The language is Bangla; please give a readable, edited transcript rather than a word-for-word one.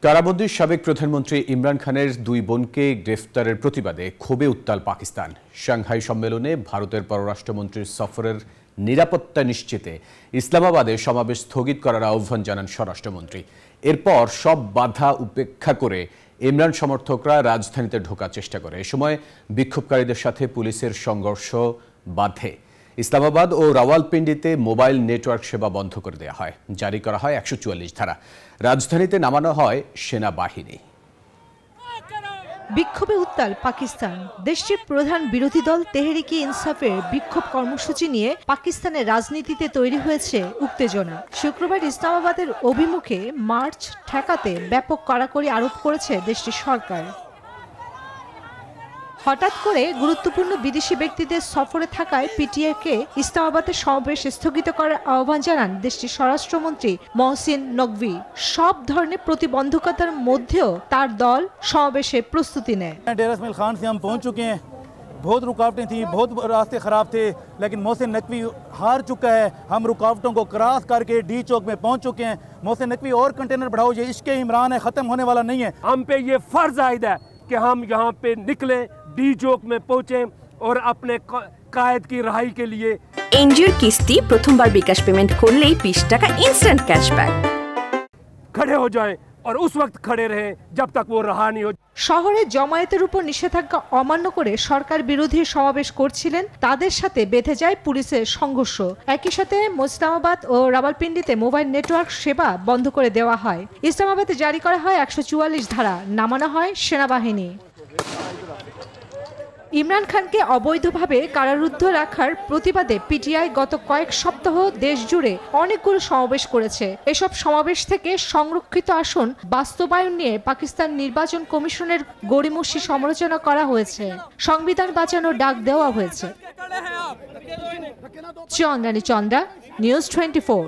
কারাবন্দী সাবেক প্রধানমন্ত্রী ইমরান খানের দুই বোনকে গ্রেফতারের প্রতিবাদে ক্ষোভে উত্তাল পাকিস্তান। সাংহাই সম্মেলনে ভারতের পররাষ্ট্রমন্ত্রীর সফরের নিরাপত্তা নিশ্চিতে ইসলামাবাদে সমাবেশ স্থগিত করার আহ্বান জানান স্বরাষ্ট্রমন্ত্রী। এরপর সব বাধা উপেক্ষা করে ইমরান সমর্থকরা রাজধানীতে ঢোকার চেষ্টা করে। এ সময় বিক্ষোভকারীদের সাথে পুলিশের সংঘর্ষ বাধে। ইসলামাবাদ ও রাওয়ালপিন্ডিতে মোবাইল নেটওয়ার্ক সেবা বন্ধ করে দেওয়া হয়। জারি করা হয় ১৪৪ ধারা। রাজধানীতে নামানো হয় সেনাবাহিনী। বিক্ষোভে উত্তাল পাকিস্তান। দেশটির প্রধান বিরোধী দল তেহরিকে ইনসাফের বিক্ষোভ কর্মসূচি নিয়ে পাকিস্তানের রাজনীতিতে তৈরি হয়েছে উত্তেজনা। শুক্রবার ইসলামাবাদের অভিমুখে মার্চ ঠেকাতে ব্যাপক কড়াকড়ি আরোপ করেছে দেশটির সরকার। হঠাৎ করে গুরুত্বপূর্ণ বিদেশি ব্যক্তিদের সফরে থাকায় পিটিআইকে ইসলামাবাদের সমাবেশ স্থগিত করার আহ্বান জানান দেশটির স্বরাষ্ট্রমন্ত্রী মহসিন নকভি। সব ধরনের প্রতিবন্ধকতার মধ্যেও তার দল সমাবেশে প্রস্তুতি নেয়। डेरा इस्माइल खान से हम पहुंच चुके हैं। बहुत रुकावटें थी, बहुत रास्ते खराब थे, लेकिन मोहसिन नकवी हार चुका है। हम रुकावटों को क्रॉस करके डी चौक में पहुंच चुके हैं। मोहसिन नकवी और कंटेनर बढ़ाओ, ये इश्क इमरान है, खत्म होने वाला नहीं है। हम पे ये फर्ज आयद है कि हम यहाँ पे निकले, डी चौक में पहुंचे और अपने कायद की रहाई के लिए एनजीओर किस्ती प्रथमबार विकास पेमेंट করলেই 20 টাকা ইনস্ট্যান্ট ক্যাশব্যাক। खड़े हो जाएं और उस वक्त खड़े रहे जब तक वो रहा नहीं हो। শহরে জমায়েতের উপর নিষেধাজ্ঞা অমান্য করে সরকার বিরোধী সমাবেশ করছিলেন তাদের সাথে বেঁধে যায় পুলিশের সংঘর্ষ। একই সাথে ইসলামাবাদ ও রাওয়ালপিন্ডিতে মোবাইল নেটওয়ার্ক সেবা বন্ধ করে দেওয়া হয়। ইসলামাবাদে জারি করা হয় ১৪৪ ধারা, নামানো হয় সেনাবাহিনী। ইমরান খানকে অবৈধভাবে কারারুদ্ধ রাখার প্রতিবাদে পিটিআই গত কয়েক সপ্তাহ দেশ জুড়ে অনেকগুলো সমাবেশ করেছে। এসব সমাবেশ থেকে সংরক্ষিত আসন বাস্তবায়ন নিয়ে পাকিস্তান নির্বাচন কমিশনের গড়িমসি সমালোচনা করা হয়েছে। সংবিধান বাঁচানোর ডাক দেওয়া হয়েছে। চন্দ্রানী চন্দ্রা, নিউজ 24।